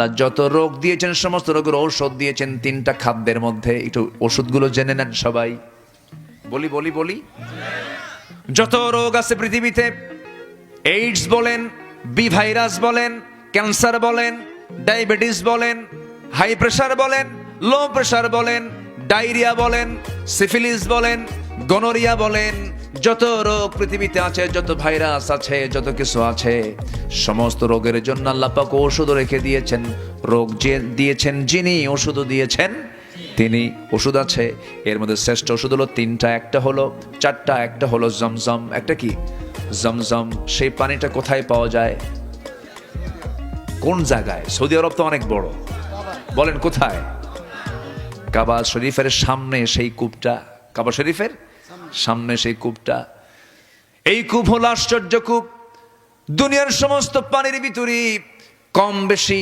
যত রোগ দিয়েছেন সমস্ত রোগের ঔষধ দিয়েছেন তিনটা খাদ্যের মধ্যে। একটু ওষুধগুলো জেনে নেন সবাই। বলি বলি বলি যত রোগ আছে পৃথিবীতে, এইডস বলেন, বি ভাইরাস বলেন, ক্যান্সার বলেন, ডায়াবেটিস বলেন, হাই প্রেসার বলেন, লো প্রেসার বলেন, ডায়রিয়া বলেন, সিফিলিস বলেন, গনোরিয়া বলেন, যত রোগ পৃথিবীতে আছে, যত ভাইরাস আছে, যত কিছু আছে, সমস্ত রোগের জন্য আল্লাহ পাক ওষুধ রেখে দিয়েছেন। রোগ যে দিয়েছেন যিনি, ওষুধও দিয়েছেন তিনি। ওষুধ আছে, এর মধ্যে শ্রেষ্ঠ ওষুধ হলো তিনটা। একটা হলো চারটা, একটা হলো জমজম। একটা কি? জমজম। সেই পানিটা কোথায় পাওয়া যায়? কোন জায়গায়? সৌদি আরব তো অনেক বড়, বলেন কোথায়? কাবা শরীফের সামনে সেই কূপটা। কাবা শরীফের সামনে সেই কূপটা। এই কূপ হলো আশ্চর্য কূপ। দুনিয়ার সমস্ত পানির ভিতরে কম বেশি